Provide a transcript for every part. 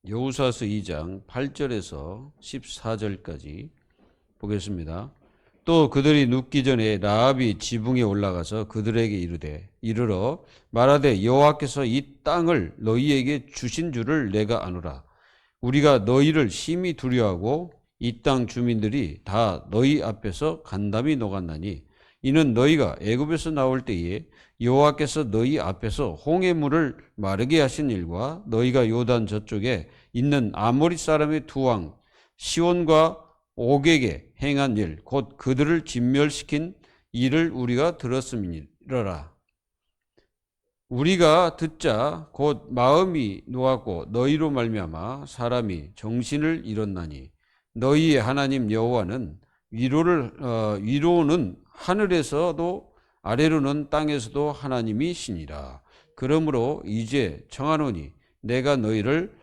여호수아서 2장 8절에서 14절까지 보겠습니다. 또 그들이 눕기 전에 라합이 지붕에 올라가서 그들에게 이르러 말하되 여호와께서 이 땅을 너희에게 주신 줄을 내가 아노라. 우리가 너희를 심히 두려워하고 이 땅 주민들이 다 너희 앞에서 간담이 녹았나니 이는 너희가 애굽에서 나올 때에 여호와께서 너희 앞에서 홍해 물을 마르게 하신 일과 너희가 요단 저쪽에 있는 아모리 사람의 두 왕 시온과 옥에게 행한 일, 곧 그들을 진멸시킨 일을 우리가 들었음이니라. 우리가 듣자 곧 마음이 놓았고 너희로 말미암아 사람이 정신을 잃었나니 너희의 하나님 여호와는 위로는 하늘에서도 아래로는 땅에서도 하나님이시니라. 그러므로 이제 청하노니 내가 너희를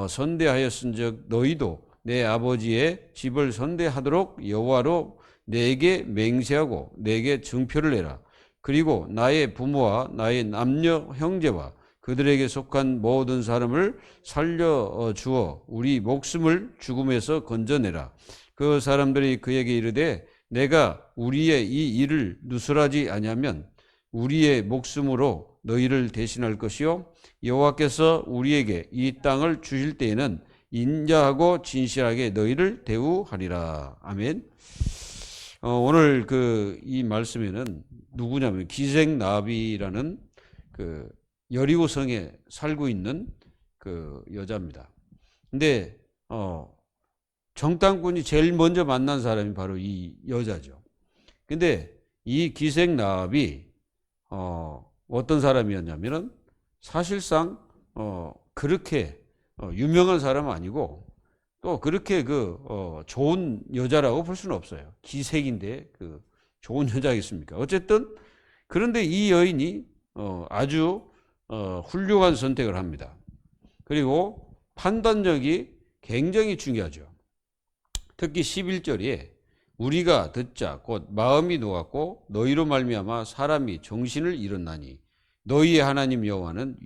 선대하였은즉 너희도 내 아버지의 집을 선대하도록 여호와로 내게 맹세하고 내게 증표를 내라. 그리고 나의 부모와 나의 남녀 형제와 그들에게 속한 모든 사람을 살려주어 우리 목숨을 죽음에서 건져내라. 그 사람들이 그에게 이르되 내가 우리의 이 일을 누설하지 아니하면 우리의 목숨으로 너희를 대신할 것이요 여호와께서 우리에게 이 땅을 주실 때에는 인자하고 진실하게 너희를 대우하리라. 아멘. 오늘 이 말씀에는 누구냐면 기생나합이라는 여리고성에 살고 있는 여자입니다. 근데 정탐꾼이 제일 먼저 만난 사람이 바로 이 여자죠. 근데 이 기생나합이 어떤 사람이었냐면은 사실상 그렇게 유명한 사람은 아니고 또 그렇게 좋은 여자라고 볼 수는 없어요. 기색인데 좋은 여자겠습니까? 어쨌든 그런데 이 여인이 아주 훌륭한 선택을 합니다. 그리고 판단력이 굉장히 중요하죠. 특히 11절에 우리가 듣자 곧 마음이 녹았고 너희로 말미암아 사람이 정신을 잃었나니 너희의 하나님 여호와는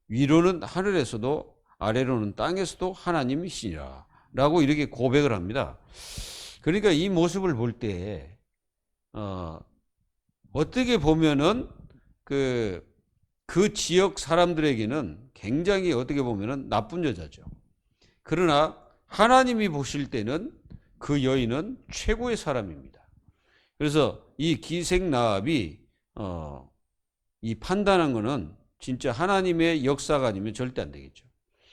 위로는 하늘에서도 아래로는 땅에서도 하나님이시니라 라고 이렇게 고백을 합니다. 그러니까 이 모습을 볼 때 어떻게 보면은 그 지역 사람들에게는 굉장히 어떻게 보면은 나쁜 여자죠. 그러나 하나님이 보실 때는 그 여인은 최고의 사람입니다. 그래서 이 기생나합이 이 판단한 거는 진짜 하나님의 역사가 아니면 절대 안 되겠죠.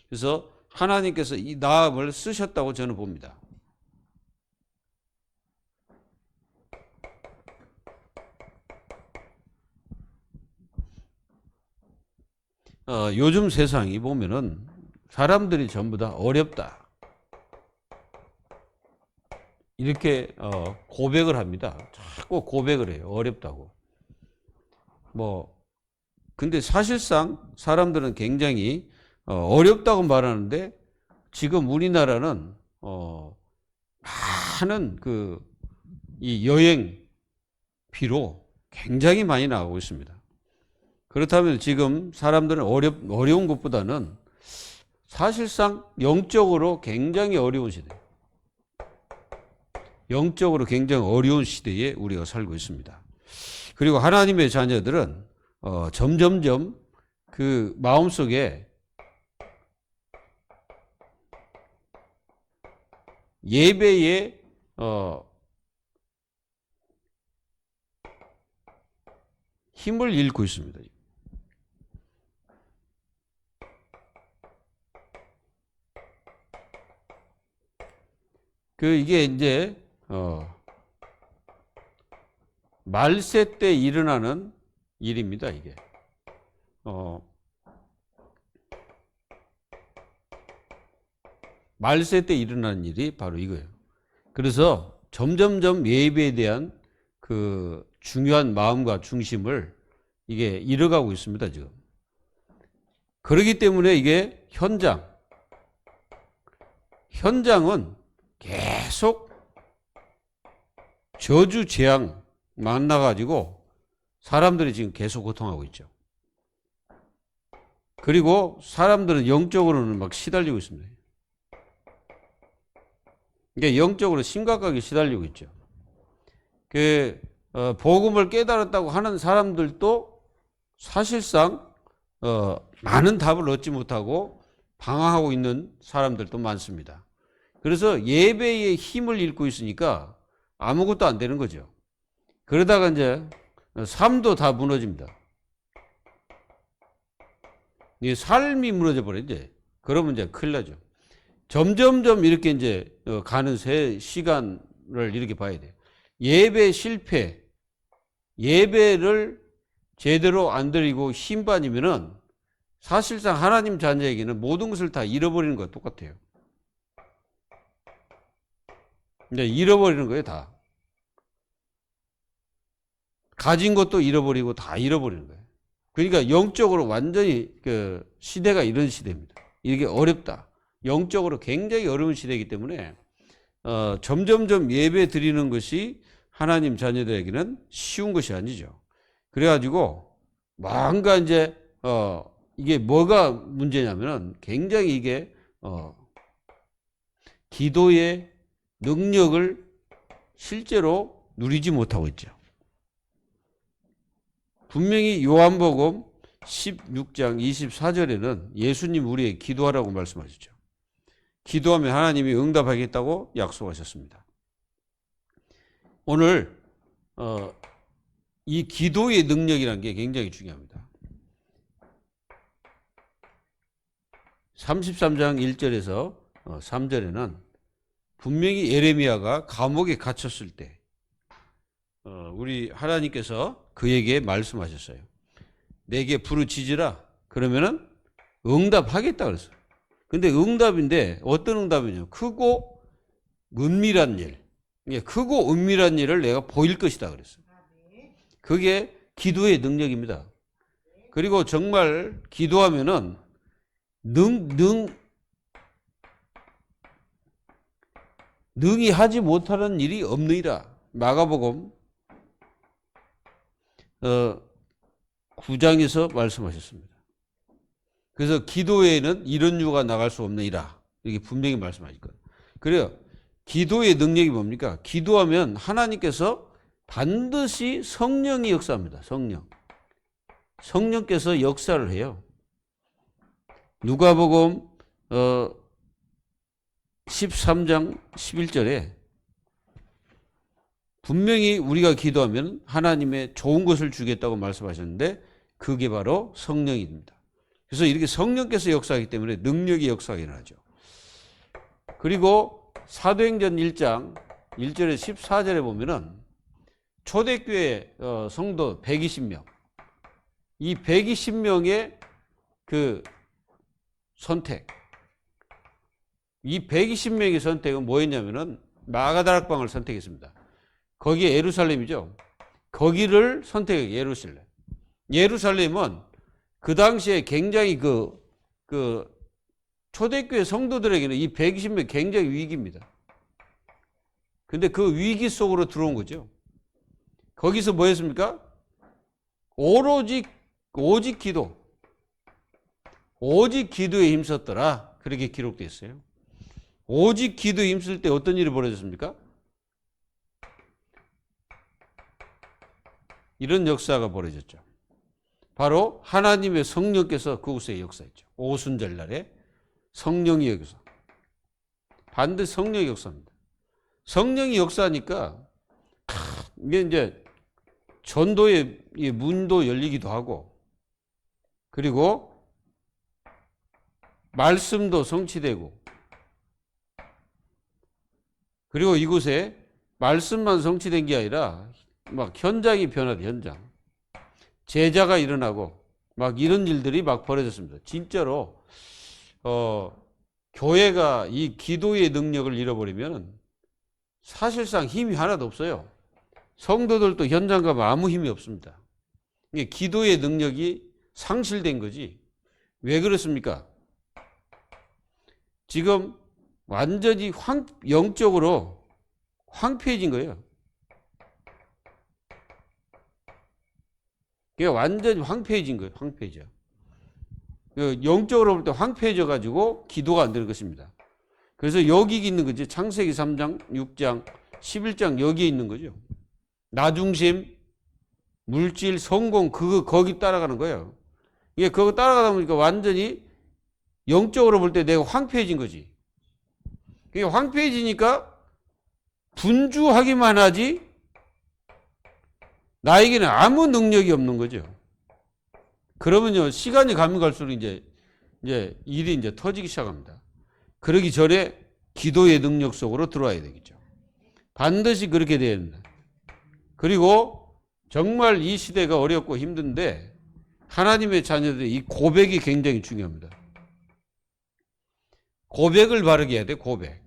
그래서 하나님께서 이 나합을 쓰셨다고 저는 봅니다. 요즘 세상이 보면은 사람들이 전부 다 어렵다. 이렇게 고백을 합니다. 자꾸 고백을 해요. 어렵다고. 근데 사실상 사람들은 굉장히 어렵다고 말하는데 지금 우리나라는 많은 이 여행비로 굉장히 많이 나가고 있습니다. 그렇다면 지금 사람들은 어려운 것보다는 사실상 영적으로 굉장히 어려운 시대. 영적으로 굉장히 어려운 시대에 우리가 살고 있습니다. 그리고 하나님의 자녀들은 점점점 그 마음속에 예배에 힘을 잃고 있습니다. 이게 이제 말세 때 일어나는 일입니다. 이게 말세 때 일어나는 일이 바로 이거예요. 그래서 점점점 예배에 대한 중요한 마음과 중심을 이게 잃어가고 있습니다. 지금. 그렇기 때문에 이게 현장은 계속 저주 재앙 만나가지고 사람들이 지금 계속 고통하고 있죠. 그리고 사람들은 영적으로는 막 시달리고 있습니다. 그러니까 영적으로 심각하게 시달리고 있죠. 복음을 깨달았다고 하는 사람들도 사실상 많은 답을 얻지 못하고 방황하고 있는 사람들도 많습니다. 그래서 예배의 힘을 잃고 있으니까 아무것도 안 되는 거죠. 그러다가 이제 삶도 다 무너집니다. 이 삶이 무너져 버리죠. 그러면 이제 큰일 나죠. 점점점 이렇게 이제 가는 시간을 이렇게 봐야 돼요. 예배 실패, 예배를 제대로 안 드리고 힘 빠지면은 사실상 하나님 자녀에게는 모든 것을 다 잃어버리는 것 똑같아요. 이제 잃어버리는 거예요, 다. 가진 것도 잃어버리고 다 잃어버리는 거예요. 그러니까 영적으로 완전히 시대가 이런 시대입니다. 이게 어렵다. 영적으로 굉장히 어려운 시대이기 때문에 점점점 예배 드리는 것이 하나님 자녀들에게는 쉬운 것이 아니죠. 그래가지고 뭔가 이제 이게 뭐가 문제냐면은 굉장히 이게 기도의 능력을 실제로 누리지 못하고 있죠. 분명히 요한복음 16장 24절에는 예수님 우리에게 기도하라고 말씀하셨죠. 기도하면 하나님이 응답하겠다고 약속하셨습니다. 오늘 이 기도의 능력이라는 게 굉장히 중요합니다. 33장 1절에서 3절에는 분명히 예레미야가 감옥에 갇혔을 때 우리 하나님께서 그에게 말씀하셨어요. 내게 부르짖으라. 그러면은 응답하겠다 그랬어요. 근데 응답인데 어떤 응답이냐? 크고 은밀한 일. 크고 은밀한 일을 내가 보일 것이다 그랬어요. 그게 기도의 능력입니다. 그리고 정말 기도하면은 능히 하지 못하는 일이 없느니라. 마가복음 9장에서 말씀하셨습니다. 그래서 기도에는 이런 유가 나갈 수 없느니라. 이렇게 분명히 말씀하실 거예요. 그래요. 기도의 능력이 뭡니까? 기도하면 하나님께서 반드시 성령이 역사합니다. 성령께서 역사를 해요. 누가복음 13장 11절에 분명히 우리가 기도하면 하나님의 좋은 것을 주겠다고 말씀하셨는데 그게 바로 성령입니다. 그래서 이렇게 성령께서 역사하기 때문에 능력이 역사가 일어나죠. 그리고 사도행전 1장 1절에 14절에 보면은 초대교회 성도 120명, 이 120명의 그 선택, 이 120명의 선택은 뭐였냐면은 마가다락방을 선택했습니다. 거기에 예루살렘이죠. 거기를 선택해요. 예루살렘. 예루살렘은 그 당시에 굉장히 그 초대교회 성도들에게는 이 120명 굉장히 위기입니다. 근데 그 위기 속으로 들어온 거죠. 거기서 뭐 했습니까? 오직 기도. 오직 기도에 힘썼더라. 그렇게 기록되어 있어요. 오직 기도에 힘쓸 때 어떤 일이 벌어졌습니까? 이런 역사가 벌어졌죠. 바로 하나님의 성령께서 그곳에 역사했죠. 오순절날에 성령이 여기서 반드시 성령이 역사합니다. 성령이 역사하니까 이게 이제 전도의 문도 열리기도 하고 그리고 말씀도 성취되고 그리고 이곳에 말씀만 성취된 게 아니라 막 현장이 변화돼. 현장 제자가 일어나고 막 이런 일들이 막 벌어졌습니다. 진짜로 교회가 이 기도의 능력을 잃어버리면 사실상 힘이 하나도 없어요. 성도들도 현장 가면 아무 힘이 없습니다. 이게 기도의 능력이 상실된 거지. 왜 그렇습니까? 지금 완전히 영적으로 황폐해진 거예요. 그게 완전히 황폐해진 거예요. 황폐해져. 영적으로 볼 때 황폐해져 가지고 기도가 안 되는 것입니다. 그래서 여기 있는 거지. 창세기 3장, 6장, 11장 여기에 있는 거죠. 나중심, 물질, 성공, 그거 거기 따라가는 거예요. 이게 그거 따라가다 보니까 완전히 영적으로 볼 때 내가 황폐해진 거지. 그게 황폐해지니까 분주하기만 하지 나에게는 아무 능력이 없는 거죠. 그러면요, 시간이 가면 갈수록 이제 일이 이제 터지기 시작합니다. 그러기 전에 기도의 능력 속으로 들어와야 되겠죠. 반드시 그렇게 돼야 된다. 그리고 정말 이 시대가 어렵고 힘든데 하나님의 자녀들이 이 고백이 굉장히 중요합니다. 고백을 바르게 해야 돼, 고백.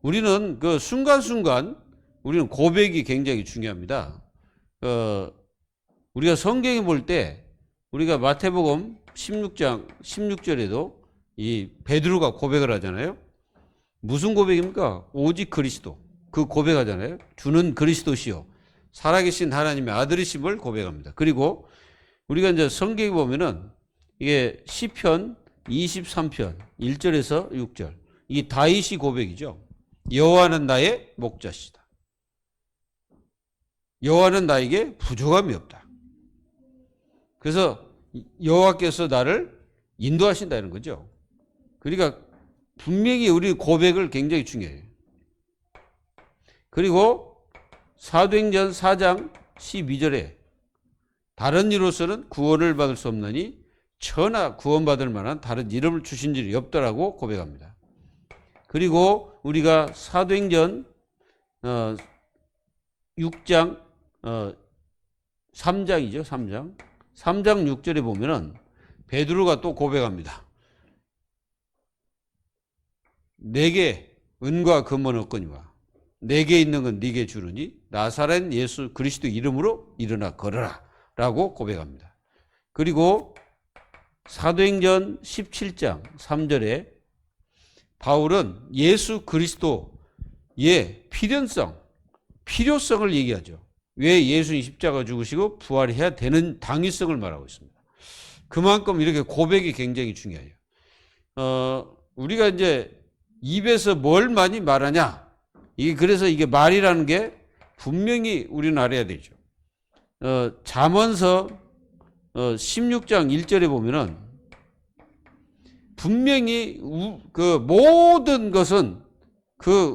우리는 그 순간순간 우리는 고백이 굉장히 중요합니다. 우리가 성경에 볼 때 우리가 마태복음 16장 16절에도 이 베드로가 고백을 하잖아요. 무슨 고백입니까? 오직 그리스도. 그 고백하잖아요. 주는 그리스도시요 살아계신 하나님의 아들이심을 고백합니다. 그리고 우리가 이제 성경에 보면은 이게 시편 23편 1절에서 6절. 이 다윗이 고백이죠. 여호와는 나의 목자시다. 여호와는 나에게 부족함이 없다. 그래서 여호와께서 나를 인도하신다는 거죠. 그러니까 분명히 우리 고백을 굉장히 중요해요. 그리고 사도행전 4장 12절에 다른 이로서는 구원을 받을 수 없느니 천하 구원받을 만한 다른 이름을 주신 일이 없더라고 고백합니다. 그리고 우리가 사도행전 6장 3장이죠. 3장 6절에 보면은 베드로가 또 고백합니다. 내게 은과 금은 없거니와 내게 있는 건 네게 주르니 나사렛 예수 그리스도 이름으로 일어나 걸어라 라고 고백합니다. 그리고 사도행전 17장 3절에 바울은 예수 그리스도의 필요성을 얘기하죠. 왜 예수님 십자가 죽으시고 부활해야 되는 당위성을 말하고 있습니다. 그만큼 이렇게 고백이 굉장히 중요해요. 우리가 이제 입에서 뭘 많이 말하냐? 그래서 이게 말이라는 게 분명히 우리는 알아야 되죠. 잠언서 16장 1절에 보면은 분명히 그 모든 것은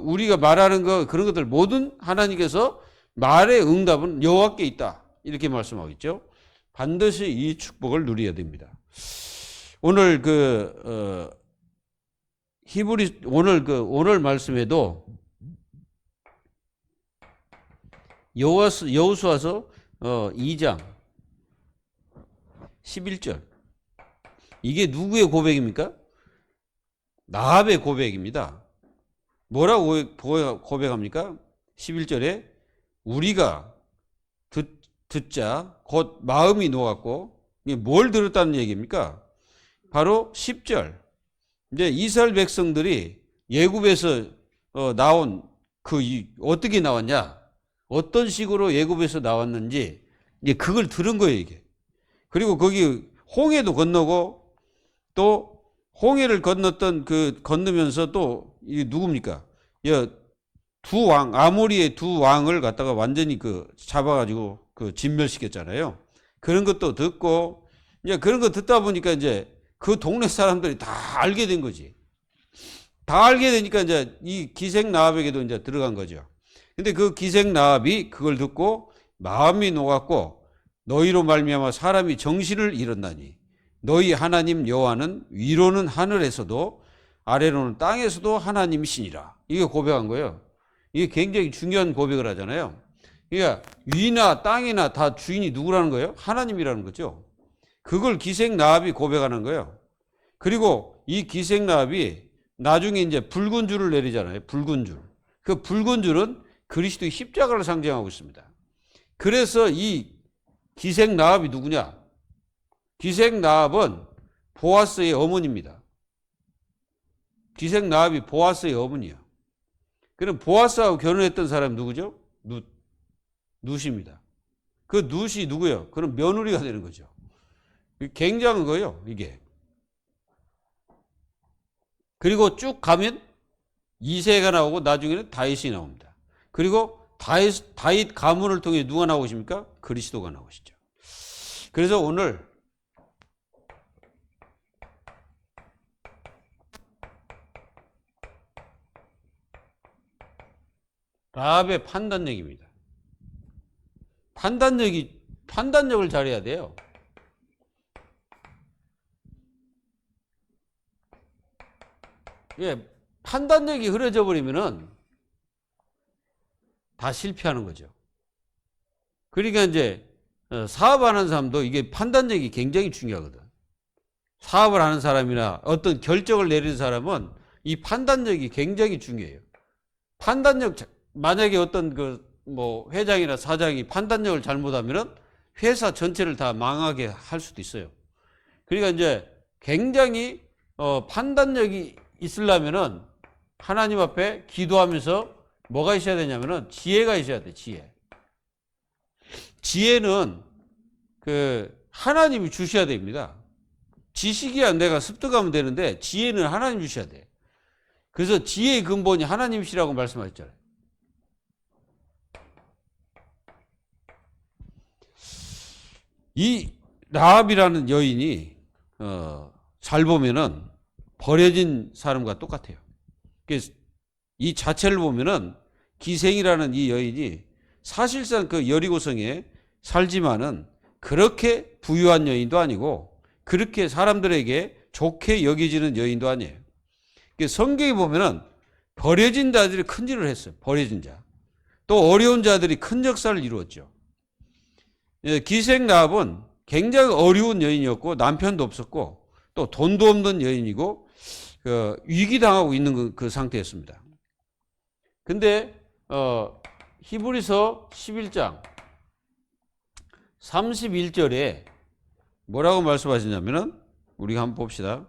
우리가 말하는 거 그런 것들 모든 하나님께서 말의 응답은 여호와께 있다. 이렇게 말씀하고 있죠. 반드시 이 축복을 누려야 됩니다. 오늘 오늘 말씀에도 여호수아서 2장 11절. 이게 누구의 고백입니까? 라합의 고백입니다. 뭐라고 고백합니까? 11절에 우리가 듣자 곧 마음이 녹았고, 이게 뭘 들었다는 얘기입니까? 바로 10절. 이제 이스라엘 백성들이 애굽에서 나온 어떻게 나왔냐? 어떤 식으로 애굽에서 나왔는지 이제 그걸 들은 거예요, 이게. 그리고 거기 홍해도 건너고 또 홍해를 건너면서 또 이게 누굽니까? 두 왕, 아모리의 두 왕을 갖다가 완전히 잡아가지고 진멸시켰잖아요. 그런 것도 듣고, 이제 그런 거 듣다 보니까 이제 그 동네 사람들이 다 알게 된 거지. 다 알게 되니까 이제 이 기생나합에게도 이제 들어간 거죠. 근데 그 기생나합이 그걸 듣고 마음이 녹았고, 너희로 말미암아 사람이 정신을 잃었나니 너희 하나님 여호와는 위로는 하늘에서도 아래로는 땅에서도 하나님이시니라. 이게 고백한 거예요. 이게 굉장히 중요한 고백을 하잖아요. 그러니까 위나 땅이나 다 주인이 누구라는 거예요? 하나님이라는 거죠. 그걸 기생나합이 고백하는 거예요. 그리고 이 기생나합이 나중에 이제 붉은 줄을 내리잖아요. 붉은 줄. 그 붉은 줄은 그리스도의 십자가를 상징하고 있습니다. 그래서 이 기생나합이 누구냐? 기생나합은 보아스의 어머니입니다. 기생나합이 보아스의 어머니야. 그럼 보아스하고 결혼했던 사람이 누구죠? 룻입니다. 그 룻이 누구예요? 그럼 며느리가 되는 거죠. 굉장한 거예요, 이게. 그리고 쭉 가면 이세가 나오고 나중에는 다윗이 나옵니다. 그리고 다윗 가문을 통해 누가 나오십니까? 그리스도가 나오시죠. 그래서 오늘 라합의 판단력입니다. 판단력을 잘해야 돼요. 예, 판단력이 흐려져 버리면은 다 실패하는 거죠. 그러니까 이제 사업하는 사람도 이게 판단력이 굉장히 중요하거든. 사업을 하는 사람이나 어떤 결정을 내리는 사람은 이 판단력이 굉장히 중요해요. 판단력, 만약에 어떤 회장이나 사장이 판단력을 잘못하면은 회사 전체를 다 망하게 할 수도 있어요. 그러니까 이제 굉장히 판단력이 있으려면은 하나님 앞에 기도하면서 뭐가 있어야 되냐면은 지혜가 있어야 돼, 지혜. 지혜는 하나님이 주셔야 됩니다. 지식이야 내가 습득하면 되는데 지혜는 하나님 주셔야 돼. 그래서 지혜의 근본이 하나님이시라고 말씀하셨잖아요. 이 라합이라는 여인이 잘 보면은 버려진 사람과 똑같아요. 그래서 이 자체를 보면은 기생이라는 이 여인이 사실상 그 여리고성에 살지만은 그렇게 부유한 여인도 아니고 그렇게 사람들에게 좋게 여겨지는 여인도 아니에요. 성경에 보면은 버려진 자들이 큰 일을 했어요. 버려진 자. 또 어려운 자들이 큰 역사를 이루었죠. 기생 라합은 굉장히 어려운 여인이었고 남편도 없었고 또 돈도 없는 여인이고 위기당하고 있는 그 상태였습니다. 근데 히브리서 11장 31절에 뭐라고 말씀하시냐면은 우리가 한번 봅시다.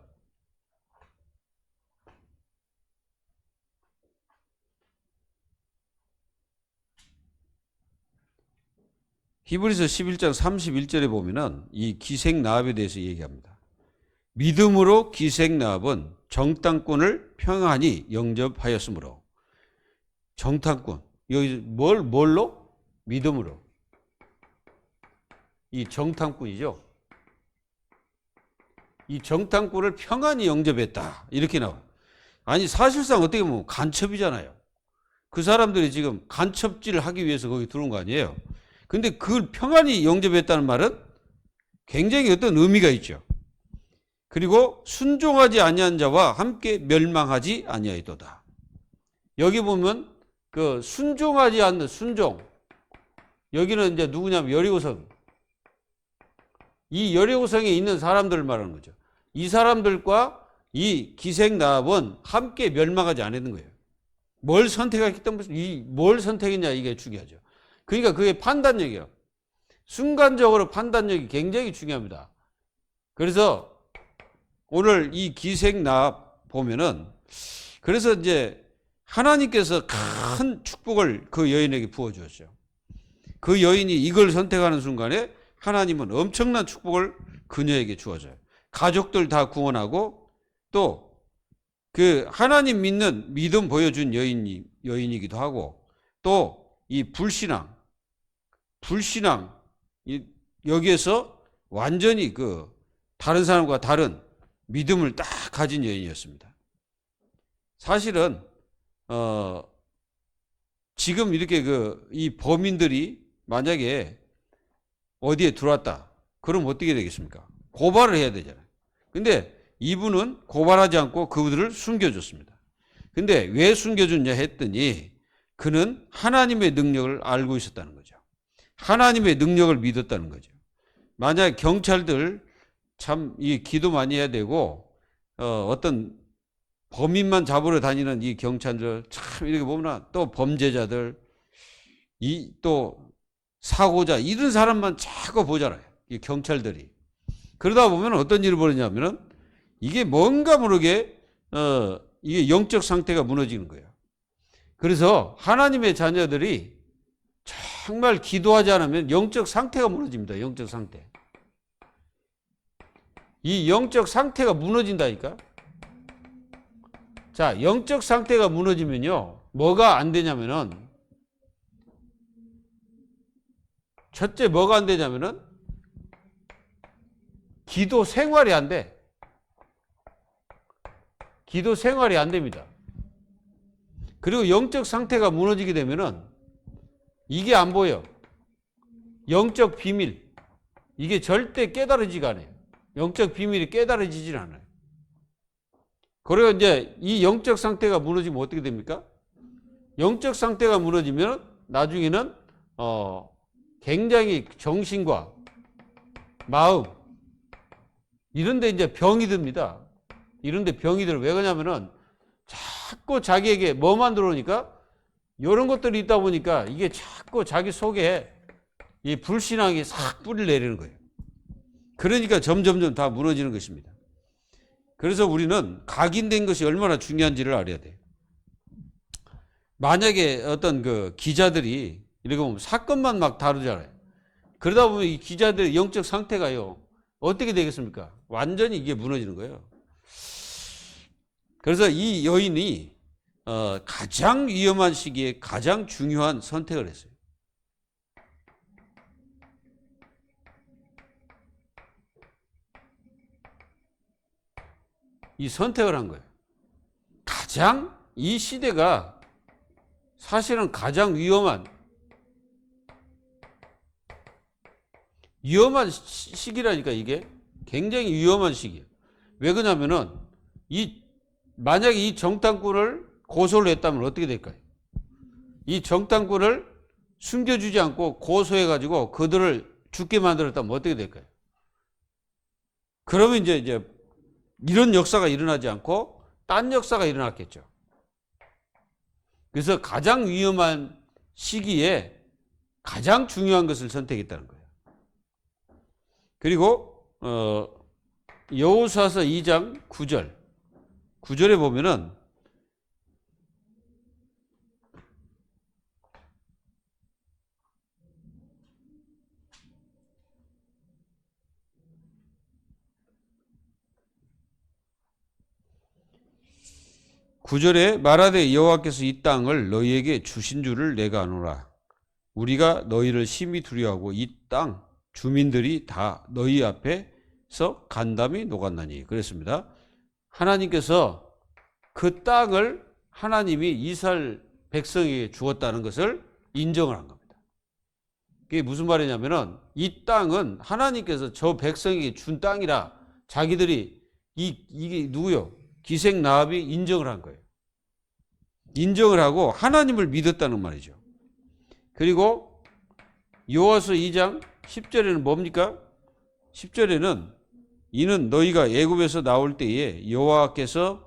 히브리서 11장 31절에 보면은 이 기생 라합에 대해서 얘기합니다. 믿음으로 기생 라합은 정탐꾼을 평안히 영접하였으므로. 정탐꾼. 여기 뭘로? 믿음으로. 이 정탐꾼이죠. 이 정탐꾼을 평안히 영접했다. 이렇게 나와요. 아니 사실상 어떻게 보면 간첩이잖아요. 그 사람들이 지금 간첩질을 하기 위해서 거기 들어온 거 아니에요. 근데 그걸 평안히 영접했다는 말은 굉장히 어떤 의미가 있죠. 그리고 순종하지 아니한 자와 함께 멸망하지 아니하였도다. 여기 보면 순종하지 않는 순종. 여기는 이제 누구냐면 여리고성. 이 여리고성에 있는 사람들을 말하는 거죠. 이 사람들과 이 기생 라합은 함께 멸망하지 않았는 거예요. 뭘 선택했기 때문에 뭘 선택했냐 이게 중요하죠. 그러니까 그게 판단력이에요. 순간적으로 판단력이 굉장히 중요합니다. 그래서 오늘 이 기생 라합 보면은 그래서 이제 하나님께서 큰 축복을 그 여인에게 부어주었죠. 그 여인이 이걸 선택하는 순간에 하나님은 엄청난 축복을 그녀에게 주어져요. 가족들 다 구원하고 또 그 하나님 믿는 믿음 보여준 여인이기도 하고 또 이 불신앙 여기에서 완전히 다른 사람과 다른 믿음을 딱 가진 여인이었습니다. 사실은 지금 이렇게 이 범인들이 만약에 어디에 들어왔다. 그럼 어떻게 되겠습니까? 고발을 해야 되잖아요. 근데 이분은 고발하지 않고 그들을 숨겨줬습니다. 근데 왜 숨겨줬냐 했더니 그는 하나님의 능력을 알고 있었다는 거죠. 하나님의 능력을 믿었다는 거죠. 만약 경찰들 참 기도 많이 해야 되고 어떤 범인만 잡으러 다니는 이 경찰들 참 이렇게 보면 또 범죄자들 또 사고자 이런 사람만 자꾸 보잖아요. 이 경찰들이. 그러다 보면 어떤 일이 벌어지냐면은 이게 뭔가 모르게 이게 영적 상태가 무너지는 거예요. 그래서 하나님의 자녀들이 정말 기도하지 않으면 영적 상태가 무너집니다. 영적 상태. 이 영적 상태가 무너진다니까. 자, 영적 상태가 무너지면요. 뭐가 안 되냐면은, 첫째 뭐가 안 되냐면은, 기도 생활이 안 돼. 기도 생활이 안 됩니다. 그리고 영적 상태가 무너지게 되면은, 이게 안 보여. 영적 비밀. 이게 절대 깨달아지지가 않아요. 영적 비밀이 깨달아지질 않아요. 그리고 이제 이 영적 상태가 무너지면 어떻게 됩니까? 영적 상태가 무너지면 나중에는 굉장히 정신과 마음 이런 데 이제 병이 듭니다. 이런 데 병이 들어요. 왜 그러냐면은 자꾸 자기에게 뭐만 들어오니까 이런 것들이 있다 보니까 이게 자꾸 자기 속에 이 불신앙이 싹 뿌리를 내리는 거예요. 그러니까 점점점 다 무너지는 것입니다. 그래서 우리는 각인된 것이 얼마나 중요한지를 알아야 돼요. 만약에 어떤 그 기자들이 이렇게 보면 사건만 막 다루잖아요. 그러다 보면 이 기자들의 영적 상태가요. 어떻게 되겠습니까? 완전히 이게 무너지는 거예요. 그래서 이 여인이 가장 위험한 시기에 가장 중요한 선택을 했어요. 이 선택을 한 거예요. 가장 이 시대가 사실은 가장 위험한 시기라니까. 이게 굉장히 위험한 시기예요. 왜 그러냐면은 만약에 이 정탐꾼을 고소를 했다면 어떻게 될까요? 이 정탐꾼을 숨겨주지 않고 고소해가지고 그들을 죽게 만들었다면 어떻게 될까요? 그러면 이제 이런 역사가 일어나지 않고 딴 역사가 일어났겠죠. 그래서 가장 위험한 시기에 가장 중요한 것을 선택했다는 거예요. 그리고 여호수아서 2장 9절에 보면은 구절에 말하되 여호와께서 이 땅을 너희에게 주신 줄을 내가 아노라. 우리가 너희를 심히 두려워하고 이 땅 주민들이 다 너희 앞에서 간담이 녹았나니. 그랬습니다. 하나님께서 그 땅을 하나님이 이스라엘 백성에게 주었다는 것을 인정을 한 겁니다. 그게 무슨 말이냐면은 이 땅은 하나님께서 저 백성에게 준 땅이라 자기들이 이게 누구요? 기생 라합이 인정을 한 거예요. 인정을 하고 하나님을 믿었다는 말이죠. 그리고 여호수아 2장 10절에는 뭡니까? 10절에는 이는 너희가 애굽에서 나올 때에 여호와께서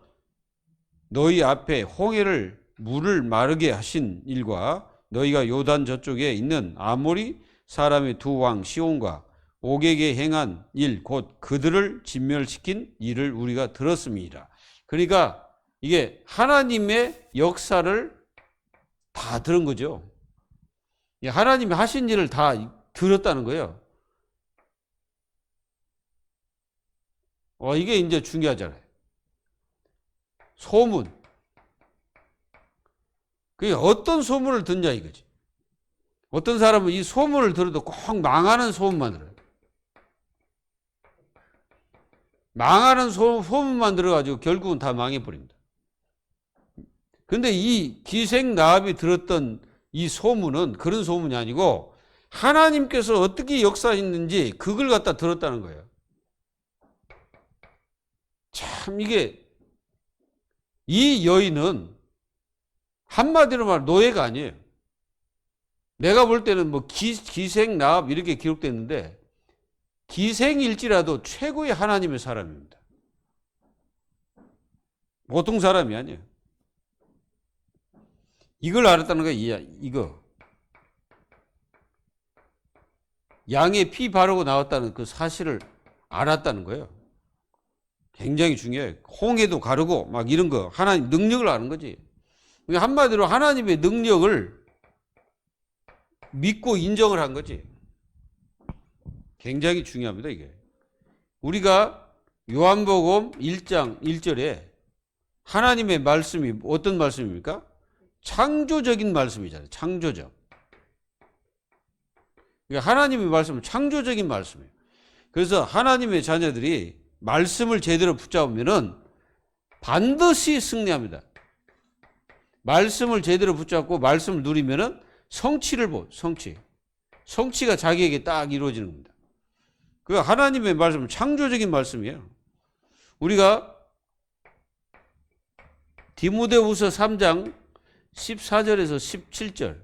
너희 앞에 홍해를 물을 마르게 하신 일과 너희가 요단 저쪽에 있는 아모리 사람의 두 왕 시온과 옥에게 행한 일 곧 그들을 진멸시킨 일을 우리가 들었음이니라. 그러니까 이게 하나님의 역사를 다 들은 거죠. 하나님이 하신 일을 다 들었다는 거예요. 이게 이제 중요하잖아요. 소문. 그게 어떤 소문을 듣냐 이거지. 어떤 사람은 이 소문을 들어도 꼭 망하는 소문만 들어요. 망하는 소문만 들어가지고 결국은 다 망해버립니다. 근데 이 기생 라합이 들었던 이 소문은 그런 소문이 아니고 하나님께서 어떻게 역사했는지 그걸 갖다 들었다는 거예요. 참 이게 이 여인은 한마디로 말 노예가 아니에요. 내가 볼 때는 뭐 기생 라합 이렇게 기록됐는데 기생일지라도 최고의 하나님의 사람입니다. 보통 사람이 아니에요. 이걸 알았다는 거야. 이거 양의 피 바르고 나왔다는 그 사실을 알았다는 거예요. 굉장히 중요해요. 홍해도 가르고 막 이런 거 하나님 능력을 아는 거지. 한마디로 하나님의 능력을 믿고 인정을 한 거지. 굉장히 중요합니다, 이게. 우리가 요한복음 1장 1절에 하나님의 말씀이 어떤 말씀입니까? 창조적인 말씀이잖아요. 창조적. 그러니까 하나님의 말씀은 창조적인 말씀이에요. 그래서 하나님의 자녀들이 말씀을 제대로 붙잡으면은 반드시 승리합니다. 말씀을 제대로 붙잡고 말씀을 누리면은 성취가 자기에게 딱 이루어지는 겁니다. 그 하나님의 말씀은 창조적인 말씀이에요. 우리가 디모데후서 3장 14절에서 17절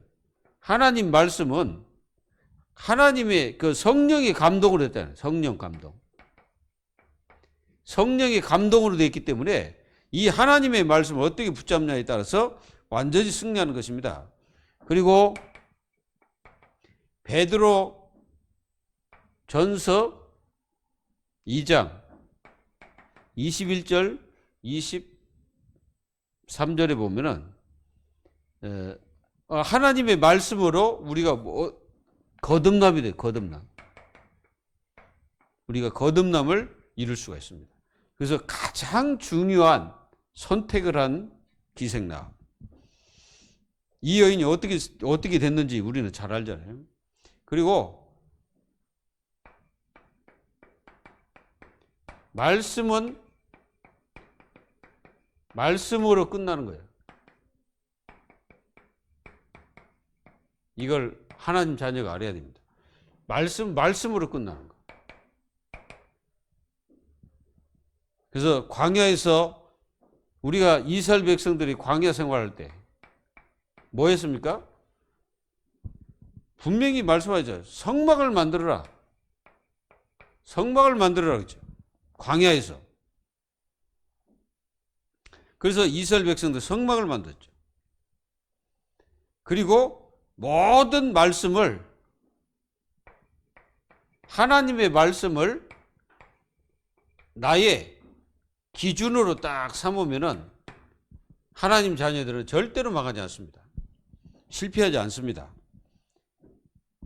하나님 말씀은 하나님의 그 성령의 감동으로 됐잖아요. 성령 감동. 성령의 감동으로 되어 있기 때문에 이 하나님의 말씀을 어떻게 붙잡냐에 따라서 완전히 승리하는 것입니다. 그리고 베드로 전서 2장 21절 23절에 보면은 하나님의 말씀으로 우리가 거듭남이 돼요. 거듭남. 우리가 거듭남을 이룰 수가 있습니다. 그래서 가장 중요한 선택을 한 기생나합. 이 여인이 어떻게 됐는지 우리는 잘 알잖아요. 그리고 말씀은 말씀으로 끝나는 거예요. 이걸 하나님 자녀가 알아야 됩니다. 말씀으로 끝나는 거. 그래서 광야에서 우리가 이스라엘 백성들이 광야 생활할 때 뭐 했습니까? 분명히 말씀하죠. 성막을 만들어라. 성막을 만들어라 그랬죠. 광야에서. 그래서 이스라엘 백성들 성막을 만들었죠. 그리고 모든 말씀을 하나님의 말씀을 나의 기준으로 딱 삼으면은 하나님 자녀들은 절대로 망하지 않습니다. 실패하지 않습니다.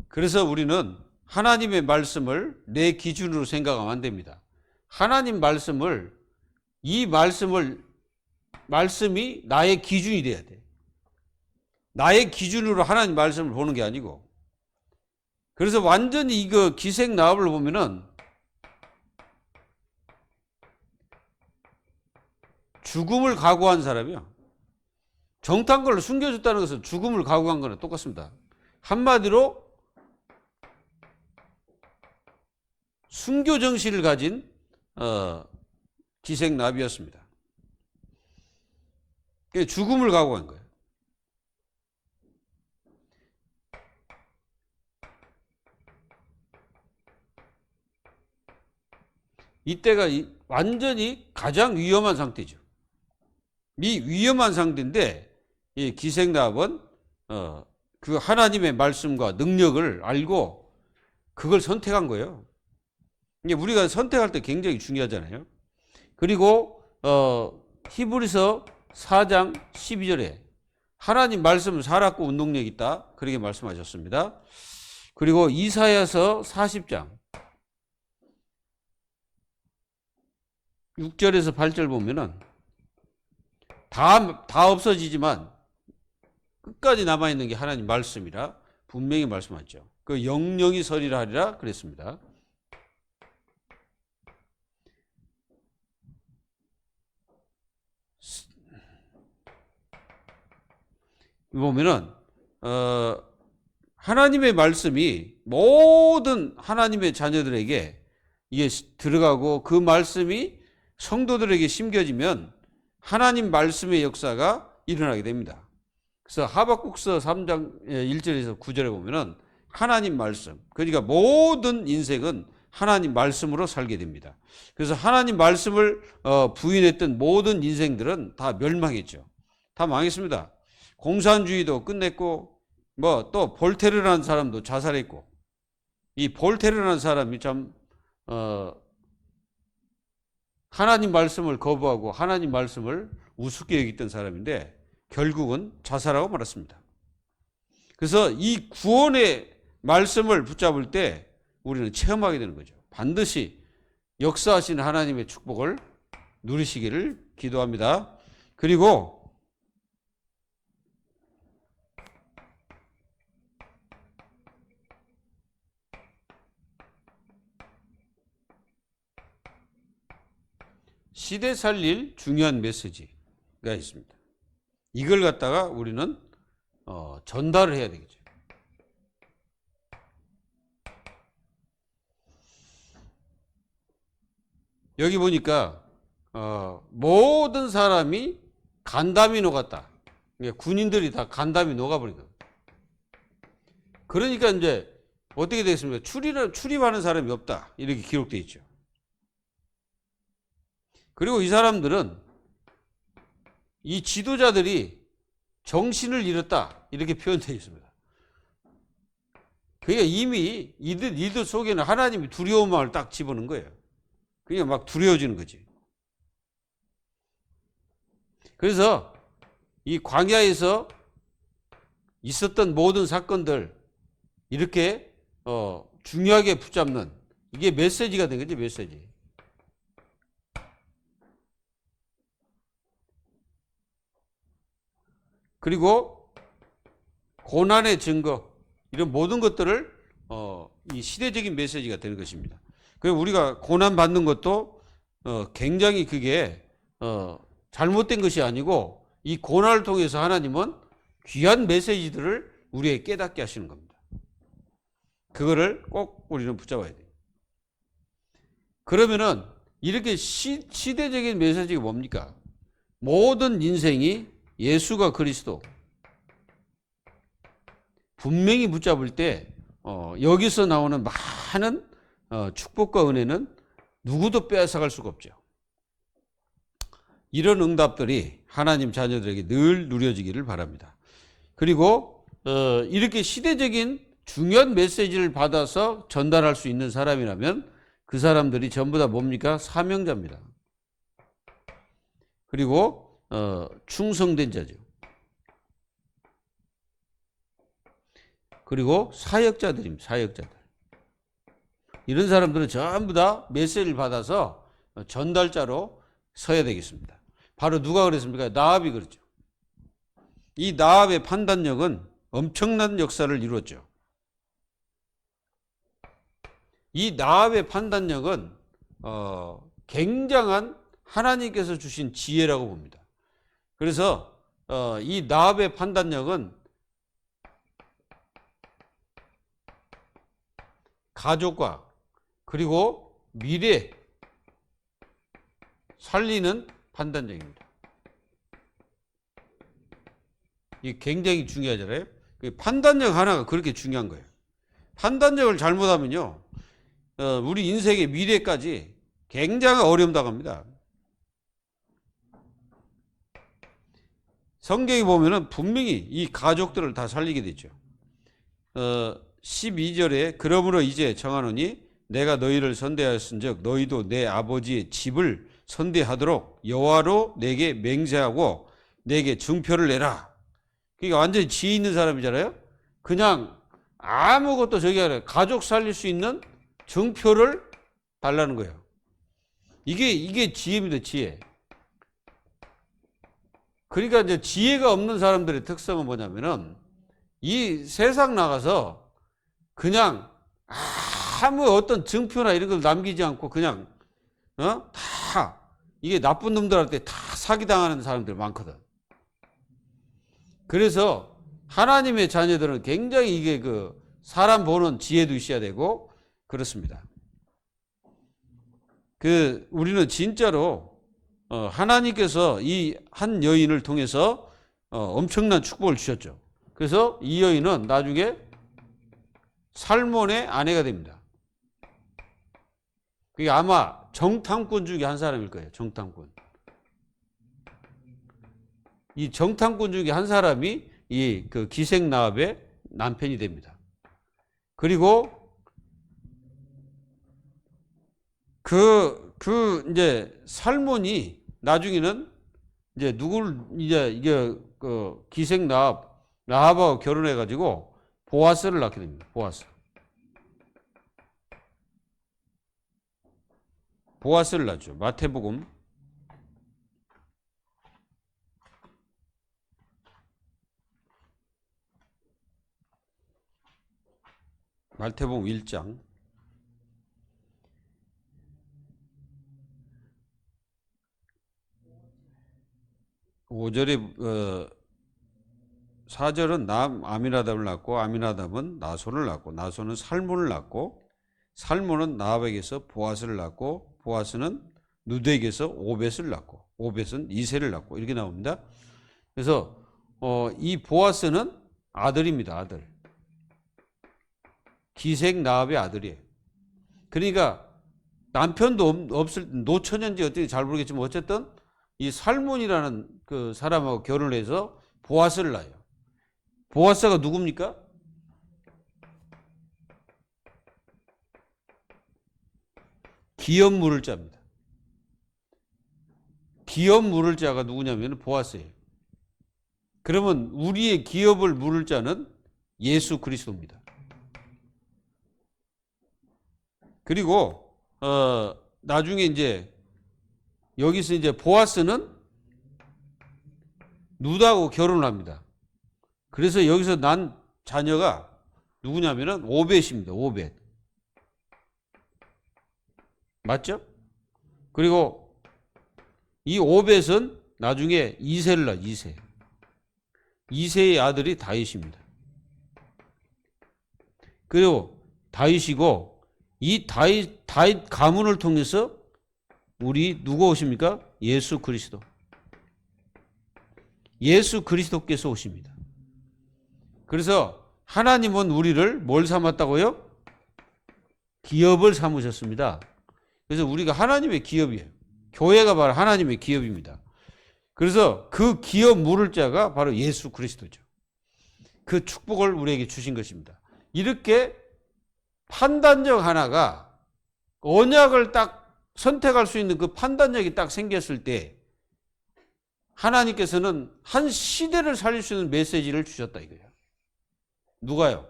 그래서 우리는 하나님의 말씀을 내 기준으로 생각하면 안 됩니다. 하나님 말씀이 나의 기준이 돼야 돼. 나의 기준으로 하나님 말씀을 보는 게 아니고. 그래서 완전히 이거 기생나합을 보면은 죽음을 각오한 사람이야. 정탐걸로 숨겨줬다는 것은 죽음을 각오한 거랑 똑같습니다. 한마디로 순교 정신을 가진 기생나비였습니다. 죽음을 각오한 거예요. 이때가 완전히 가장 위험한 상태죠. 이 위험한 상태인데 이 기생나합은 그 하나님의 말씀과 능력을 알고 그걸 선택한 거예요. 이게 우리가 선택할 때 굉장히 중요하잖아요. 그리고 히브리서 4장 12절에 하나님 말씀은 살았고 운동력이 있다. 그렇게 말씀하셨습니다. 그리고 이사야서 40장 6절에서 8절 보면은 다 없어지지만 끝까지 남아있는 게 하나님 말씀이라 분명히 말씀하죠. 그 영영이 서리라 하리라 그랬습니다. 보면은 하나님의 말씀이 모든 하나님의 자녀들에게 이게 들어가고 그 말씀이 성도들에게 심겨지면 하나님 말씀의 역사가 일어나게 됩니다. 그래서 하박국서 3장 1절에서 9절에 보면은 하나님 말씀, 그러니까 모든 인생은 하나님 말씀으로 살게 됩니다. 그래서 하나님 말씀을 부인했던 모든 인생들은 다 멸망했죠. 다 망했습니다. 공산주의도 끝냈고 뭐 또 볼테르라는 사람도 자살했고, 이 볼테르라는 사람이 참 하나님 말씀을 거부하고 하나님 말씀을 우습게 여겼던 사람인데 결국은 자살하고 말았습니다. 그래서 이 구원의 말씀을 붙잡을 때 우리는 체험하게 되는 거죠. 반드시 역사하시는 하나님의 축복을 누리시기를 기도합니다. 그리고 시대 살릴 중요한 메시지가 있습니다. 이걸 갖다가 우리는 전달을 해야 되겠죠. 여기 보니까 모든 사람이 간담이 녹았다. 군인들이 다 간담이 녹아버리다. 그러니까 이제 어떻게 되겠습니까? 출입하는 사람이 없다. 이렇게 기록되어 있죠. 그리고 이 사람들은 이 지도자들이 정신을 잃었다. 이렇게 표현되어 있습니다. 그러니까 이미 이들 속에는 하나님이 두려운 마음을 딱 집어넣은 거예요. 그러니까 막 두려워지는 거지. 그래서 이 광야에서 있었던 모든 사건들 이렇게 중요하게 붙잡는 이게 메시지가 된 거지, 메시지. 그리고 고난의 증거 이런 모든 것들을 이 시대적인 메시지가 되는 것입니다. 그리고 우리가 고난 받는 것도 굉장히 그게 잘못된 것이 아니고 이 고난을 통해서 하나님은 귀한 메시지들을 우리에게 깨닫게 하시는 겁니다. 그거를 꼭 우리는 붙잡아야 돼요. 그러면은 이렇게 시대적인 메시지가 뭡니까? 모든 인생이 예수가 그리스도 분명히 붙잡을 때 여기서 나오는 많은 축복과 은혜는 누구도 빼앗아갈 수가 없죠. 이런 응답들이 하나님 자녀들에게 늘 누려지기를 바랍니다. 그리고 이렇게 시대적인 중요한 메시지를 받아서 전달할 수 있는 사람이라면 그 사람들이 전부 다 뭡니까? 사명자입니다. 그리고 충성된 자죠. 그리고 사역자들입니다. 사역자들. 이런 사람들은 전부 다 메시지를 받아서 전달자로 서야 되겠습니다. 바로 누가 그랬습니까? 나압이 그랬죠. 이 나압의 판단력은 엄청난 역사를 이루었죠. 이 나압의 판단력은 굉장한 하나님께서 주신 지혜라고 봅니다. 그래서 이 나압의 판단력은 가족과 그리고 미래 살리는 판단력입니다. 이게 굉장히 중요하잖아요. 판단력 하나가 그렇게 중요한 거예요. 판단력을 잘못하면요, 우리 인생의 미래까지 굉장히 어려움 당합니다. 성경에 보면은 분명히 이 가족들을 다 살리게 되죠. 12절에 그러므로 이제 정하노니 내가 너희를 선대하였은즉 너희도 내 아버지의 집을 선대하도록 여호와로 내게 맹세하고 내게 증표를 내라. 그러니까 완전히 지혜 있는 사람이잖아요. 그냥 아무것도 저기 아니라 가족 살릴 수 있는 증표를 달라는 거예요. 이게 지혜입니다. 지혜. 그러니까 이제 지혜가 없는 사람들의 특성은 뭐냐면은 이 세상 나가서 그냥 아무 어떤 증표나 이런 걸 남기지 않고 그냥 다 이게 나쁜 놈들한테 다 사기당하는 사람들 많거든. 그래서 하나님의 자녀들은 굉장히 이게 그 사람 보는 지혜도 있어야 되고 그렇습니다. 우리는 진짜로 하나님께서 이 한 여인을 통해서 엄청난 축복을 주셨죠. 그래서 이 여인은 나중에 살몬의 아내가 됩니다. 그게 아마 정탐꾼 중에 한 사람일 거예요. 정탐꾼. 이 정탐꾼 중에 한 사람이 이 그 기생 나압의 남편이 됩니다. 그리고 이제 살몬이 나중에는 이제 누구를 이제 이게 그 기생 나압하고 결혼해 가지고 보아스를 낳게 됩니다. 보아스를 낳죠. 마태복음 마태복음 1장 5절에 4절은 아미나답을 낳고 아미나답은 나손을 낳고 나손은 살몬을 낳고 살몬은 나압에게서 보아스를 낳고 보아스는 누드에게서 오벳을 낳고 오벳은 이새를 낳고 이렇게 나옵니다. 그래서 이 보아스는 아들입니다. 아들. 기생 나압의 아들이에요. 그러니까 남편도 없을 노처녀인지 어떻게 잘 모르겠지만 어쨌든 이 살몬이라는 그 사람하고 결혼을 해서 보아스를 낳아요. 보아스가 누굽니까? 기업 물을 자입니다. 기업 물을 자가 누구냐면 보아스예요. 그러면 우리의 기업을 물을 자는 예수 그리스도입니다. 그리고 나중에 이제 여기서 이제 보아스는 누드하고 결혼을 합니다. 그래서 여기서 난 자녀가 누구냐면은 오벳입니다. 오벳. 맞죠? 그리고 이 오벳은 나중에 이새를 낳아. 이새. 이새의 아들이 다윗입니다. 그리고 다윗이고 이 다윗 가문을 통해서 우리 누가 오십니까? 예수 그리스도. 예수 그리스도께서 오십니다. 그래서 하나님은 우리를 뭘 삼았다고요? 기업을 삼으셨습니다. 그래서 우리가 하나님의 기업이에요. 교회가 바로 하나님의 기업입니다. 그래서 그 기업 물을 자가 바로 예수 그리스도죠. 그 축복을 우리에게 주신 것입니다. 이렇게 판단력 하나가 언약을 딱 선택할 수 있는 그 판단력이 딱 생겼을 때 하나님께서는 한 시대를 살릴 수 있는 메시지를 주셨다 이거예요. 누가요?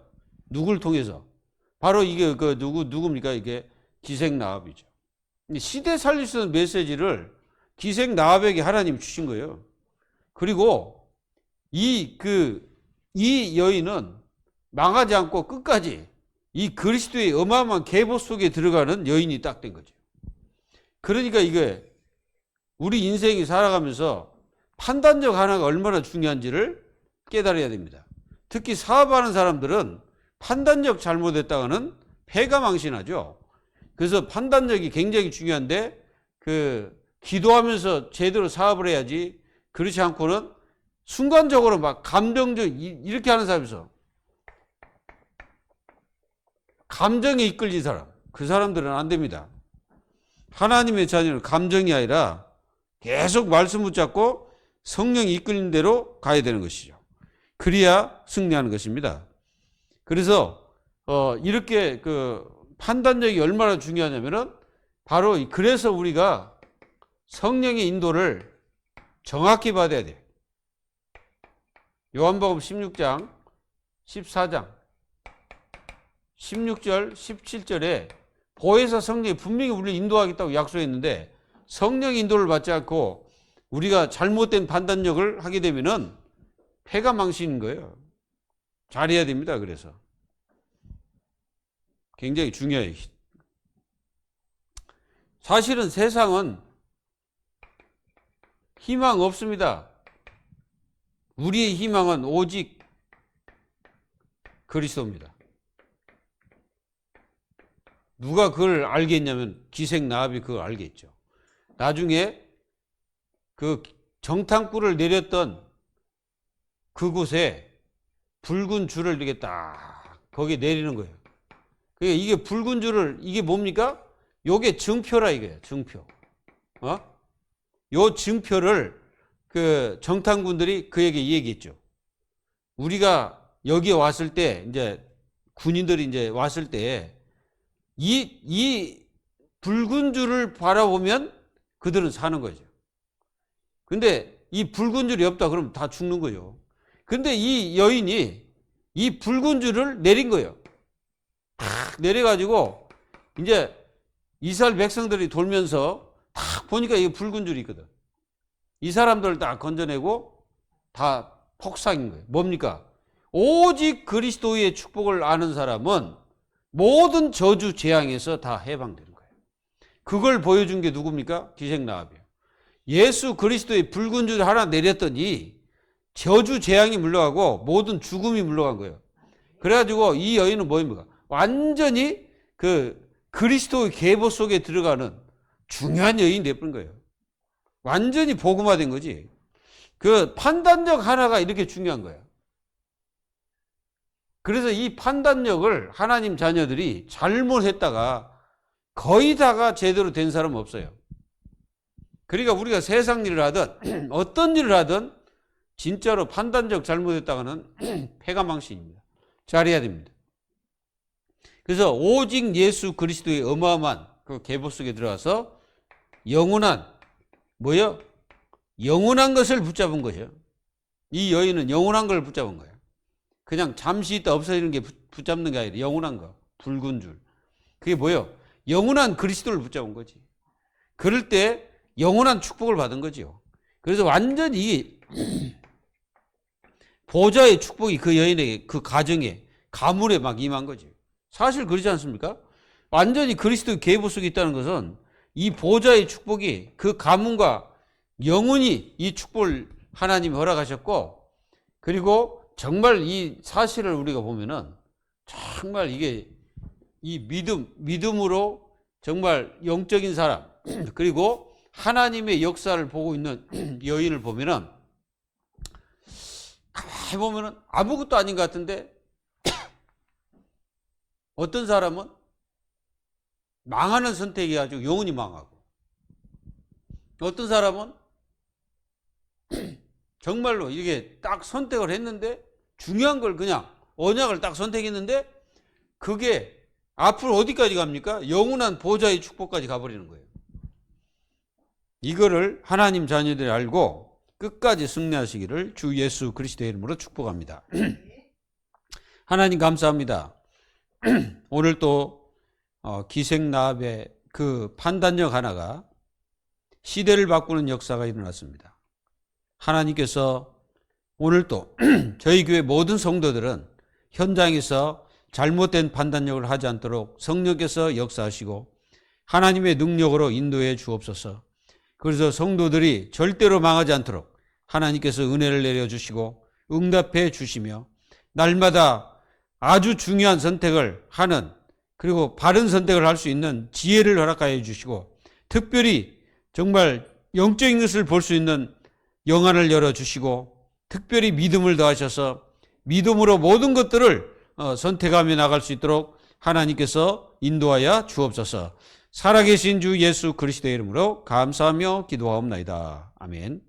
누굴 통해서? 바로 이게 누굽니까? 이게 기생 나압이죠. 시대 살릴 수 있는 메시지를 기생 나압에게 하나님이 주신 거예요. 그리고 이 여인은 망하지 않고 끝까지 이 그리스도의 어마어마한 계보 속에 들어가는 여인이 딱 된 거죠. 그러니까 이게 우리 인생이 살아가면서 판단력 하나가 얼마나 중요한지를 깨달아야 됩니다. 특히 사업하는 사람들은 판단력 잘못했다가는 패가 망신하죠. 그래서 판단력이 굉장히 중요한데 기도하면서 제대로 사업을 해야지 그렇지 않고는 순간적으로 막 감정적 이렇게 하는 사람에서 감정에 이끌린 사람 그 사람들은 안 됩니다. 하나님의 자녀는 감정이 아니라 계속 말씀 붙잡고 성령이 이끌린 대로 가야 되는 것이죠. 그래야 승리하는 것입니다. 그래서 이렇게 판단력이 얼마나 중요하냐면은 바로 그래서 우리가 성령의 인도를 정확히 받아야 돼요. 요한복음 16장 14장 16절 17절에 보혜사 성령이 분명히 우리를 인도하겠다고 약속했는데 성령의 인도를 받지 않고 우리가 잘못된 판단력을 하게 되면은 패가 망신인 거예요. 잘해야 됩니다. 그래서 굉장히 중요해요. 사실은 세상은 희망 없습니다. 우리의 희망은 오직 그리스도입니다. 누가 그걸 알겠냐면 기생 나압이 그걸 알겠죠. 나중에 그 정탐꾼을 내렸던 그곳에 붉은 줄을 이렇게 딱 거기에 내리는 거예요. 그러니까 이게 붉은 줄을 이게 뭡니까? 요게 증표라 이거예요. 증표. 요 증표를 그 정탐꾼들이 그에게 얘기했죠. 우리가 여기에 왔을 때 이제 군인들이 이제 왔을 때 이 붉은 줄을 바라보면 그들은 사는 거죠. 근데 이 붉은 줄이 없다 그러면 다 죽는 거죠. 근데 이 여인이 이 붉은 줄을 내린 거예요. 탁 내려가지고 이제 이스라엘 백성들이 돌면서 탁 보니까 이게 붉은 줄이 있거든. 이 사람들을 다 건져내고 다 폭삭인 거예요. 뭡니까? 오직 그리스도의 축복을 아는 사람은 모든 저주 재앙에서 다 해방되는 거예요. 그걸 보여준 게 누굽니까? 기생라합이에요. 예수 그리스도의 붉은 줄을 하나 내렸더니 저주 재앙이 물러가고 모든 죽음이 물러간 거예요. 그래가지고 이 여인은 뭐입니까? 완전히 그 그리스도의 계보 속에 들어가는 중요한 여인이 되어버린 거예요. 완전히 복음화된 거지. 그 판단력 하나가 이렇게 중요한 거예요. 그래서 이 판단력을 하나님 자녀들이 잘못했다가 거의 다가 제대로 된 사람은 없어요. 그러니까 우리가 세상 일을 하든 어떤 일을 하든 진짜로 판단력 잘못했다가는 패가망신입니다. 잘해야 됩니다. 그래서 오직 예수 그리스도의 어마어마한 그 계보 속에 들어가서 영원한 뭐요? 영원한 것을 붙잡은 거죠. 이 여인은 영원한 걸 붙잡은 거예요. 그냥 잠시 있다 없어지는 게 붙잡는 게 아니라 영원한 거, 붉은 줄. 그게 뭐요? 영원한 그리스도를 붙잡은 거지. 그럴 때 영원한 축복을 받은 거죠. 그래서 완전히 보좌의 축복이 그 여인에게, 그 가정에, 가문에 막 임한 거지. 사실 그렇지 않습니까? 완전히 그리스도의 계보 속에 있다는 것은 이 보좌의 축복이 그 가문과 영원히 이 축복을 하나님이 허락하셨고, 그리고 정말 이 사실을 우리가 보면은 정말 이게 이 믿음으로 정말 영적인 사람, 그리고 하나님의 역사를 보고 있는 여인을 보면은 가만히 보면은 아무것도 아닌 것 같은데 어떤 사람은 망하는 선택이 아주 영원히 망하고, 어떤 사람은 정말로 이게 딱 선택을 했는데 중요한 걸 그냥 언약을 딱 선택했는데 그게 앞으로 어디까지 갑니까? 영원한 보좌의 축복까지 가버리는 거예요. 이거를 하나님 자녀들이 알고 끝까지 승리하시기를 주 예수 그리스도의 이름으로 축복합니다. 하나님 감사합니다. 오늘 또 기생라합의 그 판단력 하나가 시대를 바꾸는 역사가 일어났습니다. 하나님께서 오늘 또 저희 교회 모든 성도들은 현장에서 잘못된 판단력을 하지 않도록 성령께서 역사하시고 하나님의 능력으로 인도해 주옵소서. 그래서 성도들이 절대로 망하지 않도록 하나님께서 은혜를 내려주시고 응답해 주시며 날마다 아주 중요한 선택을 하는, 그리고 바른 선택을 할 수 있는 지혜를 허락하여 주시고 특별히 정말 영적인 것을 볼 수 있는 영안을 열어주시고 특별히 믿음을 더하셔서 믿음으로 모든 것들을 선택하며 나갈 수 있도록 하나님께서 인도하여 주옵소서. 살아계신 주 예수 그리스도의 이름으로 감사하며 기도하옵나이다. 아멘.